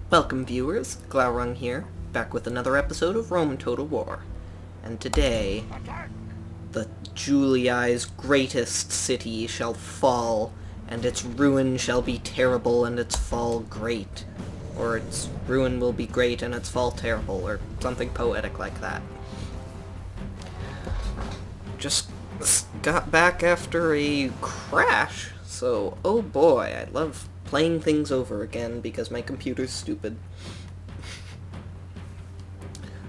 Welcome viewers, Glaurung here, back with another episode of Roman Total War. And today, the Julii's greatest city shall fall, and its ruin shall be terrible and its fall great. Or its ruin will be great and its fall terrible, or something poetic like that. Just got back after a crash, so oh boy, I love playing things over again because my computer's stupid.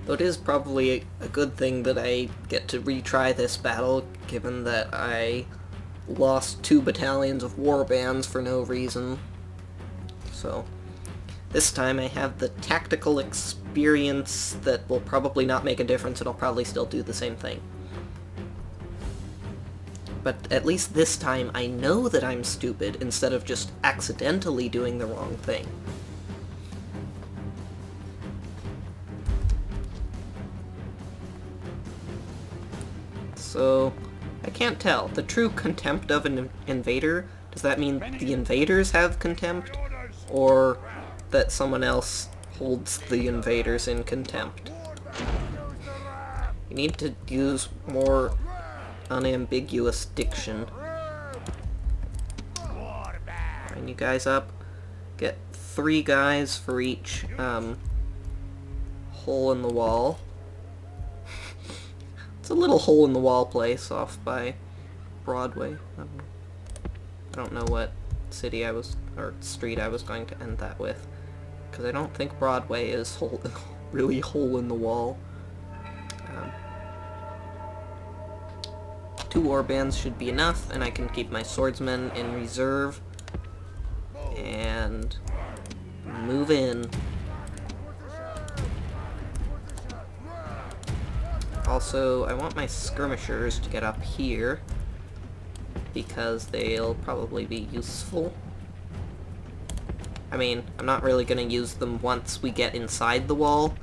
Though it is probably a good thing that I get to retry this battle, given that I lost 2 battalions of warbands for no reason. So, this time I have the tactical experience that will probably not make a difference, and I'll probably still do the same thing. But at least this time I know that I'm stupid instead of just accidentally doing the wrong thing. So, I can't tell. The true contempt of an invader, does that mean the invaders have contempt? Or that someone else holds the invaders in contempt? You need to use more unambiguous diction. Line you guys up. Get 3 guys for each hole in the wall. It's a little hole in the wall place off by Broadway. I don't know what city I was, or street I was going to end that with, because I don't think Broadway is really hole in the wall. 2 warbands should be enough, and I can keep my swordsmen in reserve and move in. Also, I want my skirmishers to get up here because they'll probably be useful. I mean, I'm not really going to use them once we get inside the wall,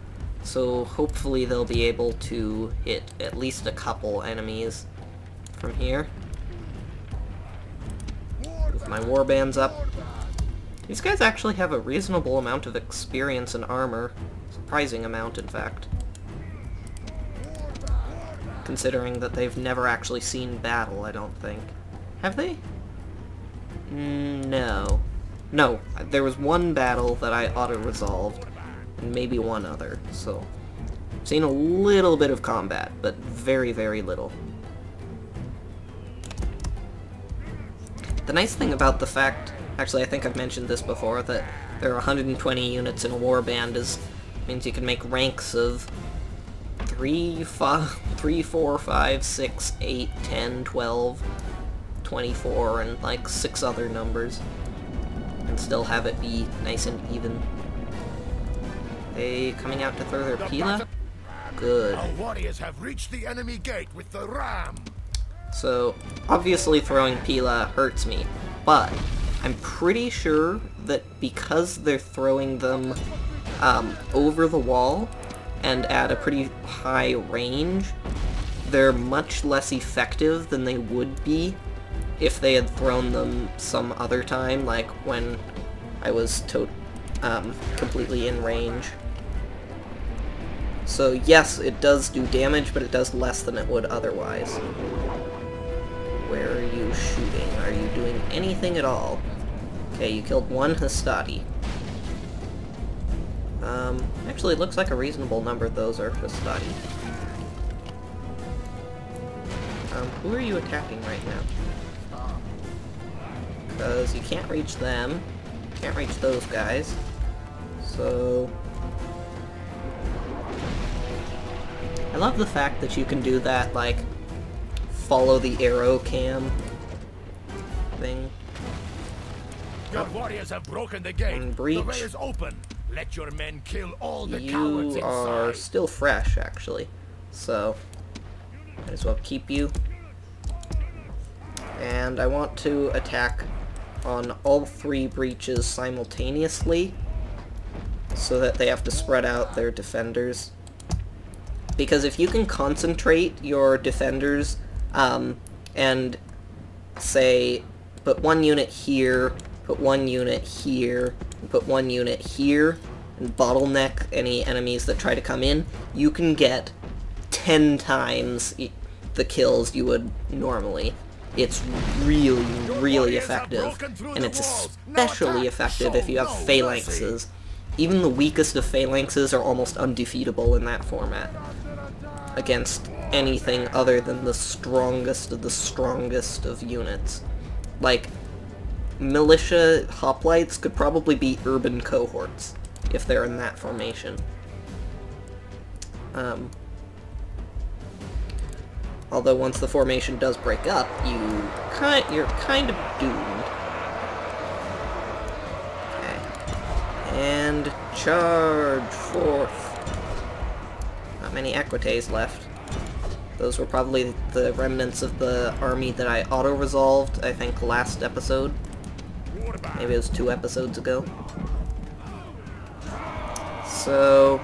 so hopefully they'll be able to hit at least a couple enemies from here. Move my warbands up. These guys actually have a reasonable amount of experience in armor. Surprising amount, in fact. Considering that they've never actually seen battle, I don't think. Have they? No. No, there was one battle that I auto-resolved, and maybe one other, so I've seen a little bit of combat, but very, very little. The nice thing about the fact, actually I think I've mentioned this before, that there are 120 units in a warband means you can make ranks of 3, 4, 5, 6, 8, 10, 12, 24, and like 6 other numbers, and still have it be nice and even. They coming out to throw their Pila? Good. Our warriors have reached the enemy gate with the ram. So, obviously throwing Pila hurts me, but I'm pretty sure that because they're throwing them over the wall and at a pretty high range, they're much less effective than they would be if they had thrown them some other time, like when I was completely in range. So yes, it does do damage, but it does less than it would otherwise. Where are you shooting? Are you doing anything at all? Okay, you killed 1 Hastati. Actually, it looks like a reasonable number of those are Hastati. Who are you attacking right now? Because you can't reach them. Can't reach those guys. So I love the fact that you can do that, like, follow the arrow cam thing. Your warriors have broken the gate. Breach. The way is open. Let your men kill all the cowards inside. You are still fresh, actually, so might as well keep you. And I want to attack on all 3 breaches simultaneously, so that they have to spread out their defenders. Because if you can concentrate your defenders and say, put 1 unit here, put 1 unit here, put 1 unit here, and bottleneck any enemies that try to come in, you can get 10 times the kills you would normally. It's really, really effective, and it's especially effective if you have phalanxes. Even the weakest of phalanxes are almost undefeatable in that format against anything other than the strongest of units. Like, militia hoplites could probably be urban cohorts if they're in that formation. Although once the formation does break up, you're kind of doomed. Okay. And charge forth. Not many equites left. Those were probably the remnants of the army that I auto-resolved, I think, last episode. Maybe it was 2 episodes ago. So,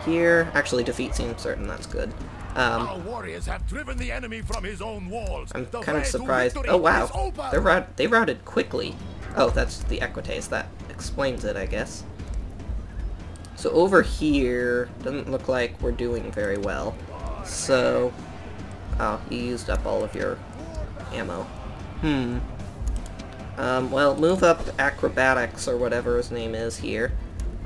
here... Actually, defeat seems certain, that's good. Our warriors have driven the enemy from his own walls. I'm kind of surprised. Oh, wow. They routed quickly. Oh, that's the equites. That explains it, I guess. So over here, doesn't look like we're doing very well. So... Oh, you used up all of your ammo. Well, move up Acrobatics, or whatever his name is here,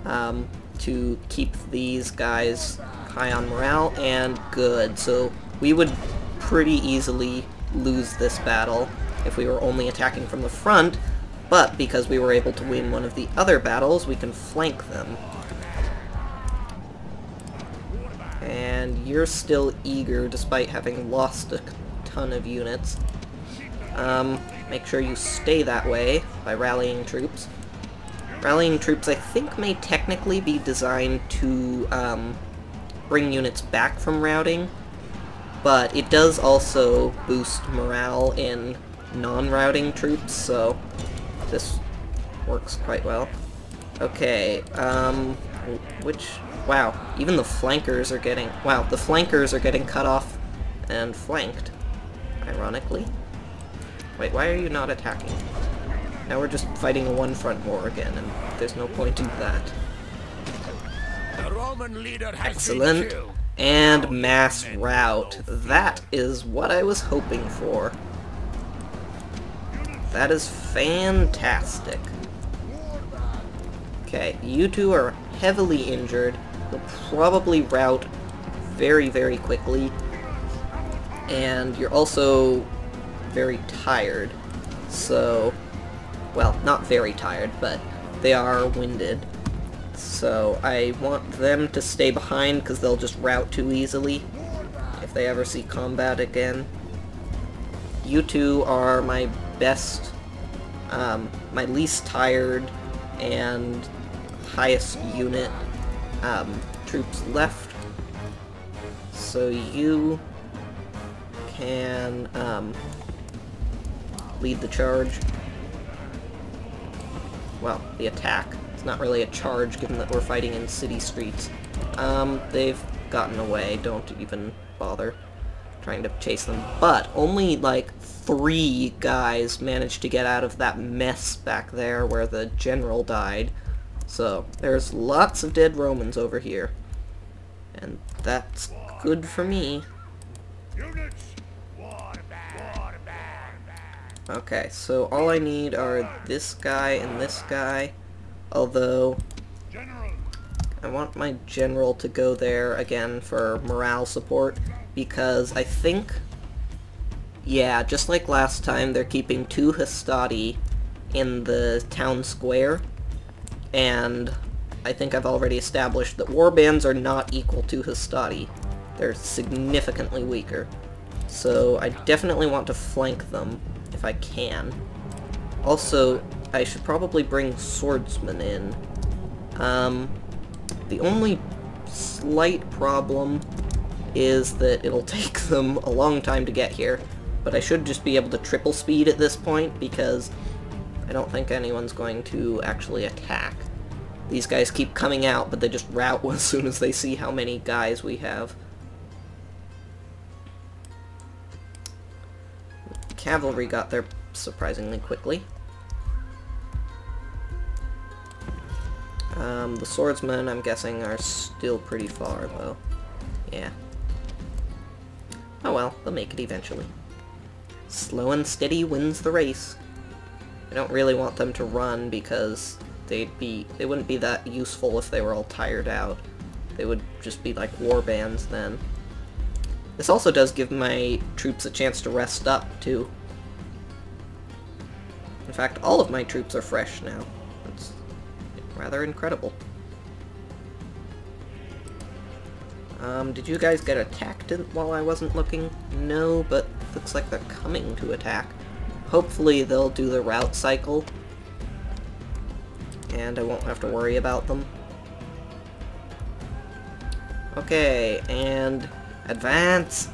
to keep these guys high on morale, and good. So we would pretty easily lose this battle if we were only attacking from the front, but because we were able to win one of the other battles, we can flank them. And you're still eager despite having lost a ton of units. Make sure you stay that way by rallying troops. Rallying troops, I think, may technically be designed to bring units back from routing, but it does also boost morale in non-routing troops, so this works quite well. Okay, wow, even the flankers are getting... Wow, the flankers are getting cut off and flanked, ironically. Wait, why are you not attacking? Now we're just fighting a one-front war again, and there's no point in that. The Roman leader has Excellent. been killed. And mass rout. That is what I was hoping for. That is fantastic. Okay, you two are heavily injured. You'll probably rout very, very quickly. And you're also very tired. So, well, not very tired, but they are winded. So I want them to stay behind because they'll just rout too easily if they ever see combat again. You two are my best, my least tired and highest unit troops left. So you can lead the charge. Well, the attack. It's not really a charge given that we're fighting in city streets. They've gotten away. Don't even bother trying to chase them. But only like 3 guys managed to get out of that mess back there where the general died. So there's lots of dead Romans over here. And that's good for me. Okay, so all I need are this guy and this guy. Although, I want my general to go there again for morale support, because I think, yeah, just like last time, they're keeping 2 Hastati in the town square, and I think I've already established that warbands are not equal to Hastati. They're significantly weaker. So I definitely want to flank them, if I can. Also, I should probably bring swordsmen in. The only slight problem is that it'll take them a long time to get here, but I should just be able to triple speed at this point, because I don't think anyone's going to actually attack. These guys keep coming out, but they just rout as soon as they see how many guys we have. Cavalry got there surprisingly quickly. The swordsmen, I'm guessing, are still pretty far, though. Yeah. Oh well, they'll make it eventually. Slow and steady wins the race. I don't really want them to run because they wouldn't be that useful if they were all tired out. They would just be like war bands then. This also does give my troops a chance to rest up, too. In fact, all of my troops are fresh now. It's rather incredible. Did you guys get attacked while I wasn't looking? No, but looks like they're coming to attack. Hopefully they'll do the route cycle, and I won't have to worry about them. Okay, and advance!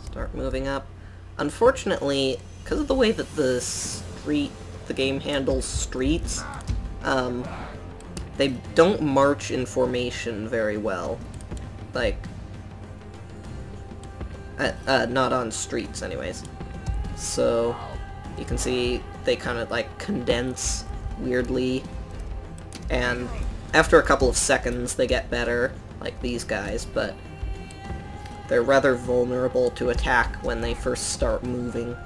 Start moving up. Unfortunately, because of the way that the game handles streets, they don't march in formation very well. Like, not on streets anyways. So, you can see they kind of like condense weirdly, and after a couple of seconds they get better, like these guys, but they're rather vulnerable to attack when they first start moving.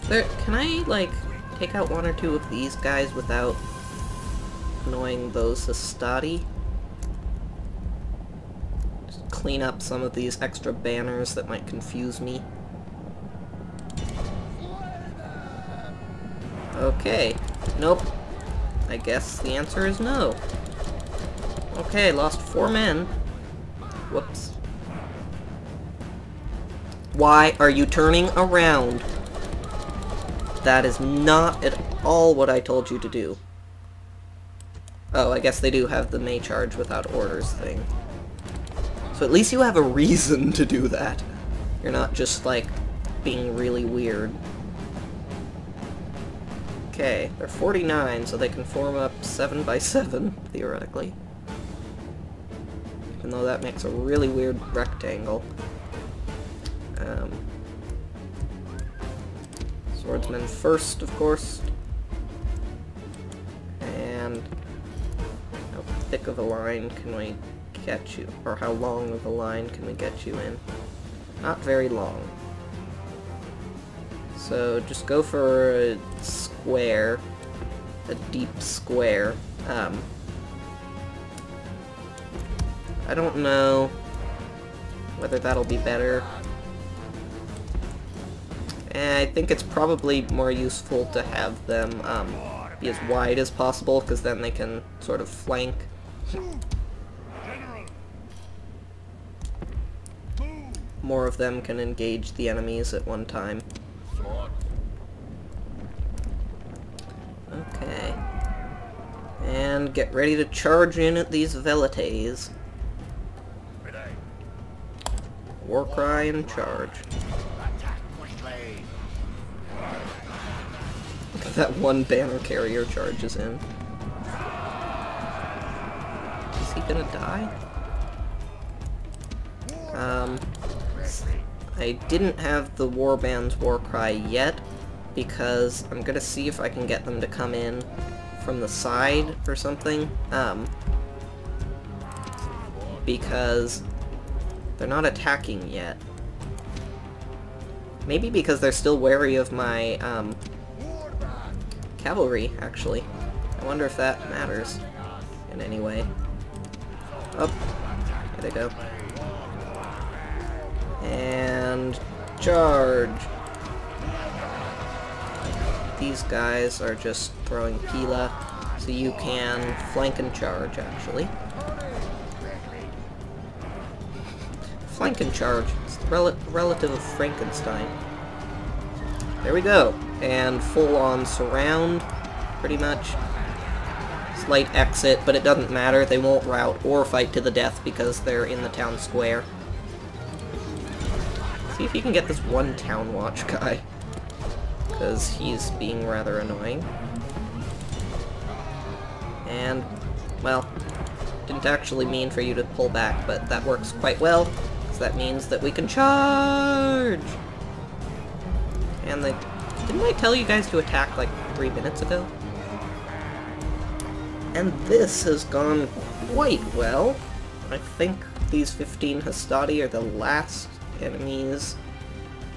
Can I, like, take out one or two of these guys without annoying those Hastati? Just clean up some of these extra banners that might confuse me. Okay. Nope. I guess the answer is no. Okay, lost 4 men. Whoops. Why are you turning around? That is not at all what I told you to do. Oh, I guess they do have the May charge without orders thing. So at least you have a reason to do that. You're not just, like, being really weird. Okay, they're 49, so they can form up 7 by 7, theoretically. Even though that makes a really weird rectangle. Swordsman first, of course. And how thick of a line can we get you? Or how long of a line can we get you in? Not very long. So just go for a square. A deep square. I don't know whether that'll be better. I think it's probably more useful to have them be as wide as possible, because then they can sort of flank. More of them can engage the enemies at one time. Okay. And get ready to charge in at these velites. War cry and charge. Look at that one banner carrier charges in. Is he gonna die? I didn't have the warband's war cry yet, because I'm gonna see if I can get them to come in from the side or something, because they're not attacking yet. Maybe because they're still wary of my, cavalry, actually. I wonder if that matters in any way. Oh, here they go. And charge! These guys are just throwing Pila, so you can flank and charge, actually. Flank and charge. It's the relative of Frankenstein. There we go. And full-on surround, pretty much. Slight exit, but it doesn't matter. They won't rout or fight to the death because they're in the town square. See if you can get this one town watch guy, because he's being rather annoying. And, well, didn't actually mean for you to pull back, but that works quite well. So that means that we can charge! And didn't I tell you guys to attack like 3 minutes ago? And this has gone quite well. I think these 15 Hastati are the last enemies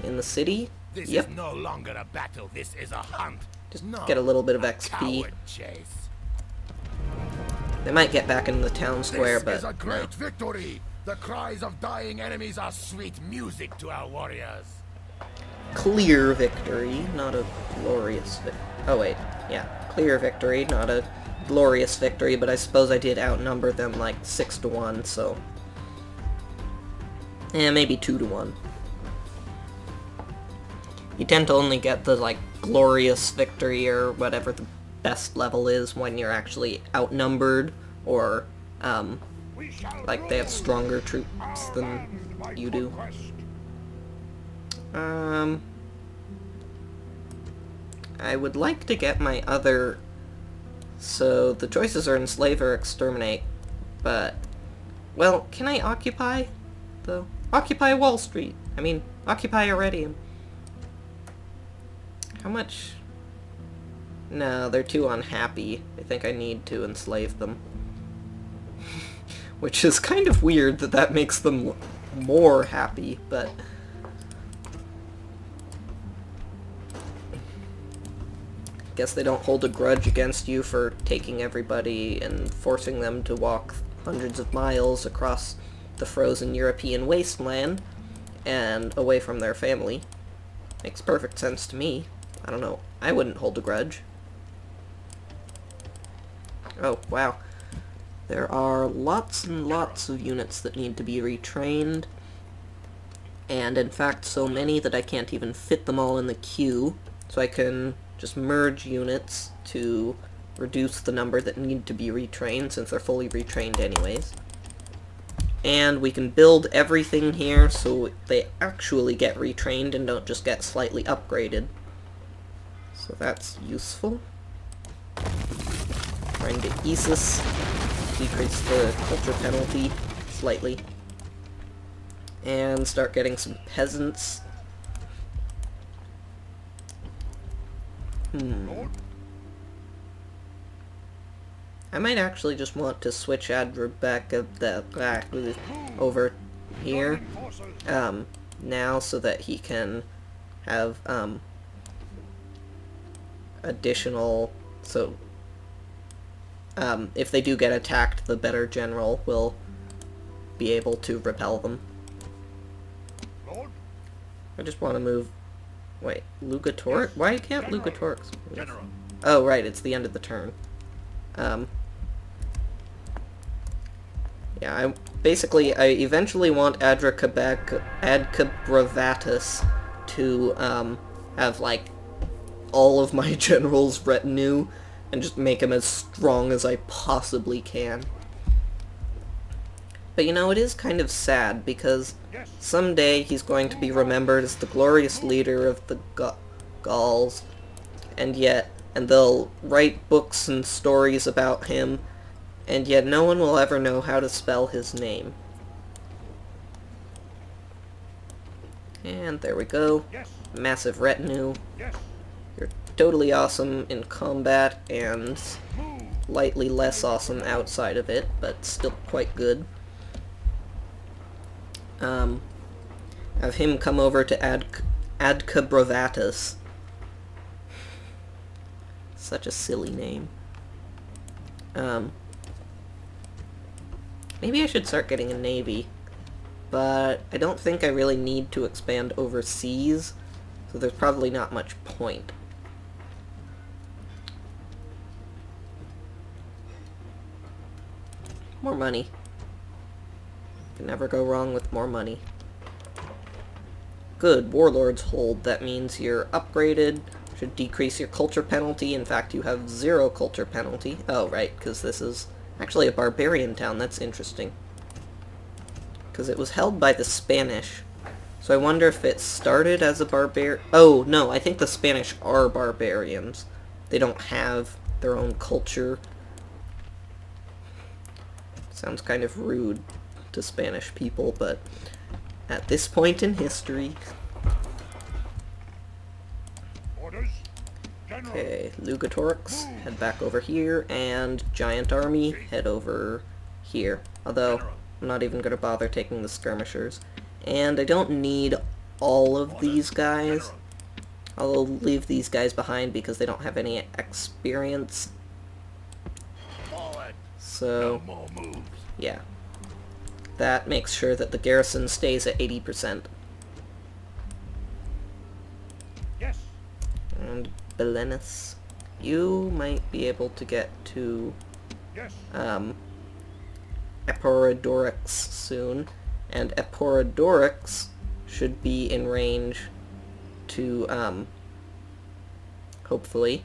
in the city. This Yep. is no longer a battle, this is a hunt. Just No, get a little bit of a XP. coward chase. They might get back into the town square, This but is a great no. victory. The cries of dying enemies are sweet music to our warriors. Clear victory, not a glorious victory. Oh wait, yeah, clear victory, not a glorious victory, but I suppose I did outnumber them like 6 to 1, so... yeah, maybe 2 to 1. You tend to only get the, like, glorious victory or whatever the best level is when you're actually outnumbered, or, like, they have stronger troops than you do. I would like to get my other... so, the choices are enslave or exterminate, but... well, can I occupy, though? Occupy Wall Street! I mean, occupy Iridium. How much... no, they're too unhappy. I think I need to enslave them. Which is kind of weird that that makes them more happy, but... guess they don't hold a grudge against you for taking everybody and forcing them to walk hundreds of miles across the frozen European wasteland and away from their family. Makes perfect sense to me. I don't know. I wouldn't hold a grudge. Oh, wow. There are lots and lots of units that need to be retrained, and in fact so many that I can't even fit them all in the queue, so I can just merge units to reduce the number that need to be retrained, since they're fully retrained anyways. And we can build everything here so they actually get retrained and don't just get slightly upgraded. So that's useful. Try and get ISIS, decrease the culture penalty slightly. And start getting some peasants. I might actually just want to switch Adocobra over here now, so that he can have additional, so if they do get attacked, the better general will be able to repel them. I just want to move... wait, Lugatoric? Why can't Lugatoric... oh, right, it's the end of the turn. Yeah, I eventually want Adocobra to have, like, all of my general's retinue and just make him as strong as I possibly can. But you know, it is kind of sad, because someday he's going to be remembered as the glorious leader of the Gauls, and they'll write books and stories about him, and yet no one will ever know how to spell his name. And there we go. Massive retinue. You're totally awesome in combat, and slightly less awesome outside of it, but still quite good. Have him come over to Adcobrovatus. Such a silly name. Maybe I should start getting a navy, but I don't think I really need to expand overseas, so there's probably not much point. More money. Can never go wrong with more money. Good, Warlords hold. That means you're upgraded. Should decrease your culture penalty. In fact, you have 0 culture penalty. Oh, right, because this is actually a barbarian town. That's interesting. Because it was held by the Spanish. So I wonder if it started as a oh, no, I think the Spanish are barbarians. They don't have their own culture. Sounds kind of rude to Spanish people, but at this point in history. Orders. General. Okay, Lugatorix, head back over here, and Giant Army, head over here. Although, I'm not even going to bother taking the skirmishers. And I don't need all of these guys. I'll leave these guys behind because they don't have any experience. Forward. So, No more moves. yeah. That makes sure that the garrison stays at 80%. Yes. And Belenus, you might be able to get to Yes. Acbodovrat soon, and Acbodovrat should be in range to, hopefully,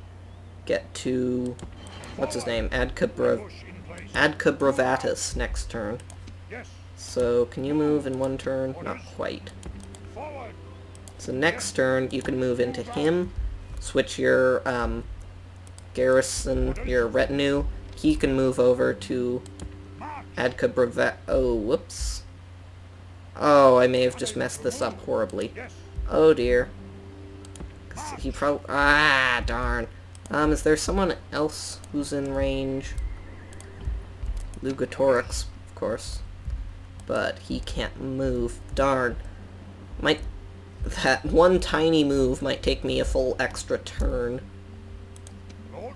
get to, what's his name, Push in place. Adocobra next turn. Yes. So, can you move in one turn? Not quite. Forward. So next turn, you can move into him, switch your, garrison, your retinue. He can move over to March. Adocobra. Oh, whoops. Oh, I may have just messed this up horribly. Yes. Oh dear. 'Cause he probably... Ah, darn. Is there someone else who's in range? Lugatorix, of course. But he can't move. Darn. That one tiny move might take me a full extra turn. Lord.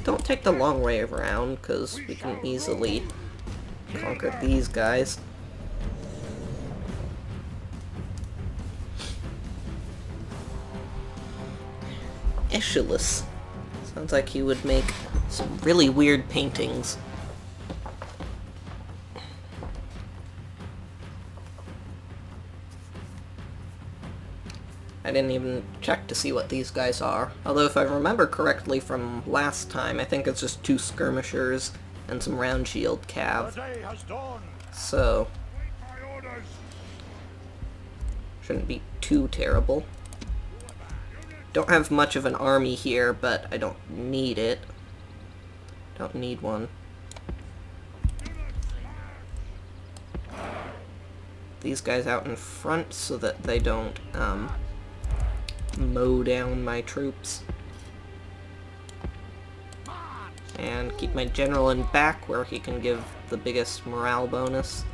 Don't take the long way around, because we can easily conquer these guys. Aeschylus. Sounds like he would make some really weird paintings. I didn't even check to see what these guys are. Although if I remember correctly from last time, I think it's just 2 skirmishers and some round shield The cav. day has dawned. So, Wait my orders. shouldn't be too terrible. Don't have much of an army here, but I don't need it. Don't need one. These guys out in front so that they don't, mow down my troops. And keep my general in back where he can give the biggest morale bonus.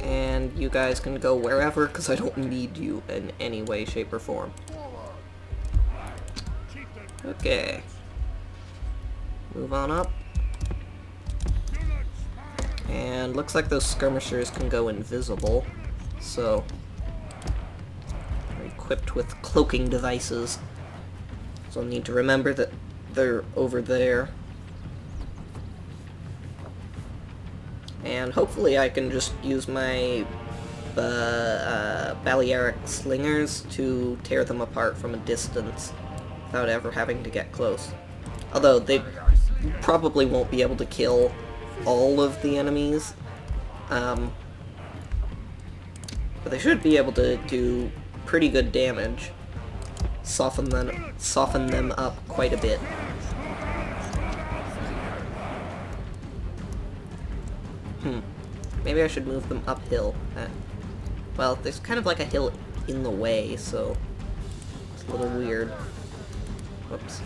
And you guys can go wherever, because I don't need you in any way, shape, or form. Okay. Move on up. And looks like those skirmishers can go invisible. So, they're equipped with cloaking devices. So I'll need to remember that they're over there. And hopefully I can just use my Balearic slingers to tear them apart from a distance without ever having to get close. Although they probably won't be able to kill all of the enemies. But they should be able to do pretty good damage. Soften them up quite a bit. Maybe I should move them uphill. Well, there's kind of like a hill in the way, so it's a little weird. Whoops.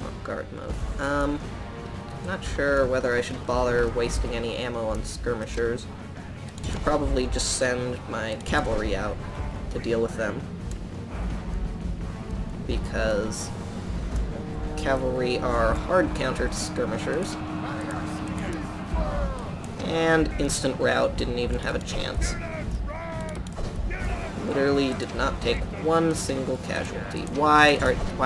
Not guard mode. Not sure whether I should bother wasting any ammo on skirmishers. Should probably just send my cavalry out to deal with them. Because cavalry are hard counter to skirmishers. And instant rout didn't even have a chance. Literally did not take one single casualty. Why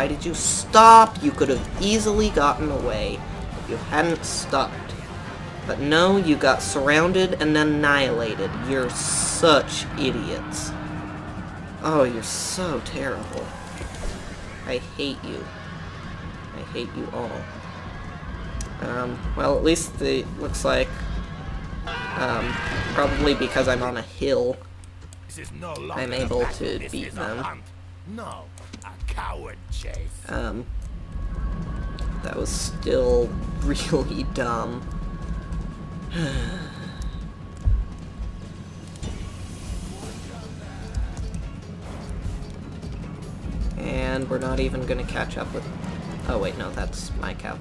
did you stop? You could have easily gotten away if you hadn't stopped. But no, you got surrounded and annihilated. You're such idiots. Oh, you're so terrible. I hate you. I hate you all. Well, at least it looks like, probably because I'm on a hill, This is no longer I'm a able battle, to this beat is a them. hunt. No, a coward chase. That was still really dumb. And we're not even gonna catch up with... Oh wait, no, that's my cow.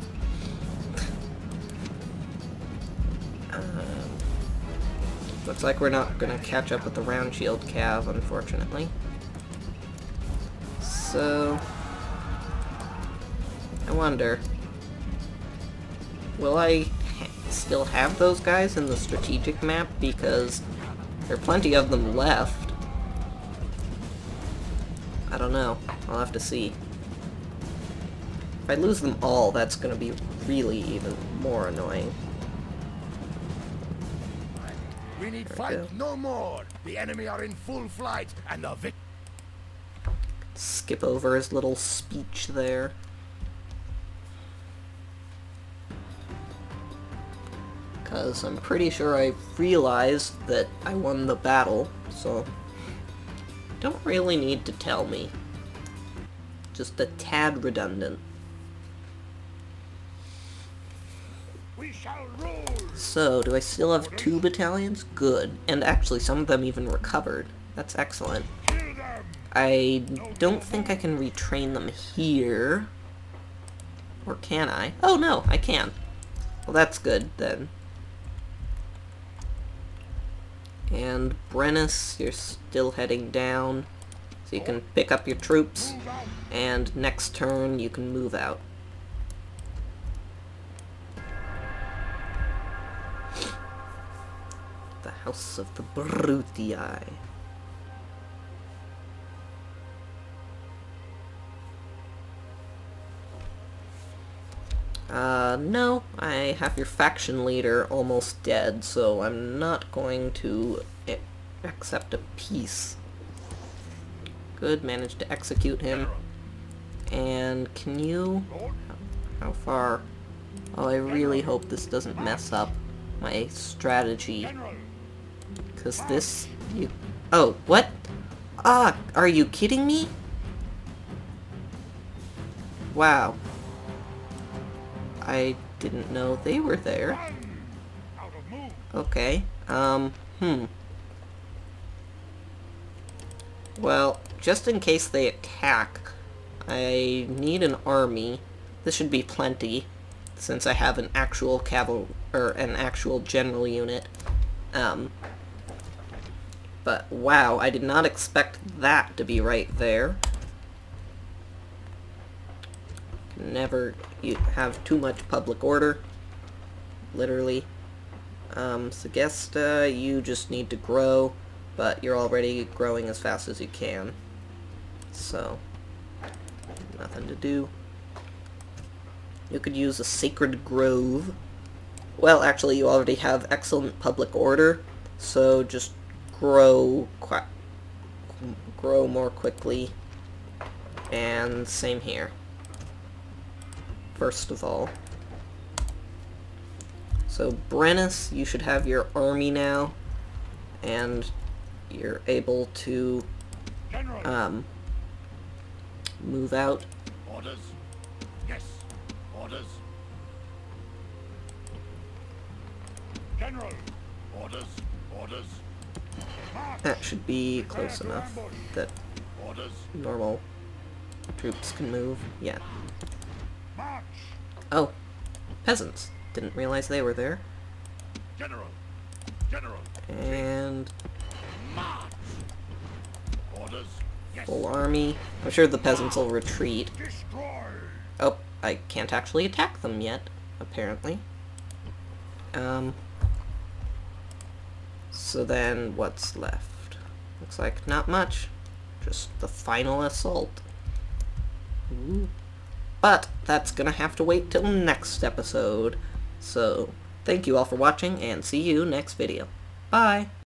Looks like we're not gonna catch up with the round shield cav, unfortunately. So... I wonder... Will I still have those guys in the strategic map? Because there are plenty of them left. I don't know. I'll have to see. If I lose them all, that's gonna be really even more annoying. We need fight no more. The enemy are in full flight, and the victory. Skip over his little speech there. Because I'm pretty sure I realized that I won the battle, so... Don't really need to tell me. Just a tad redundant. We shall rule. So, do I still have 2 battalions? Good. And actually, some of them even recovered. That's excellent. I don't think I can retrain them here. Or can I? Oh no, I can. Well, that's good, then. And Brennus, you're still heading down. So you can pick up your troops. And next turn, you can move out. The House of the Brutii. No, I have your faction leader almost dead, so I'm not going to accept a peace. Good, managed to execute him. And can you... How far? Oh, I really hope this doesn't mess up my strategy. Because this... Oh, what? Ah, are you kidding me? Wow. I didn't know they were there. Okay, Well, just in case they attack, I need an army. This should be plenty, since I have an actual an actual general unit. But wow, I did not expect that to be right there. Never have too much public order, literally. Segesta, you just need to grow, but you're already growing as fast as you can. So, nothing to do. You could use a Sacred Grove. Well, actually, you already have excellent public order, so just grow more quickly. And same here. First of all. So Brennus, you should have your army now, and you're able to move out. Orders. Yes. Orders. General. Orders. Orders. That should be close enough that normal troops can move. Yeah. Oh, peasants. Didn't realize they were there. General. General. And March. Orders. Yes. full army. I'm sure the peasants will retreat. Destroy. Oh, I can't actually attack them yet, apparently. So then what's left? Looks like not much. Just the final assault. Ooh. But that's gonna have to wait till next episode. So, thank you all for watching, and see you next video. Bye!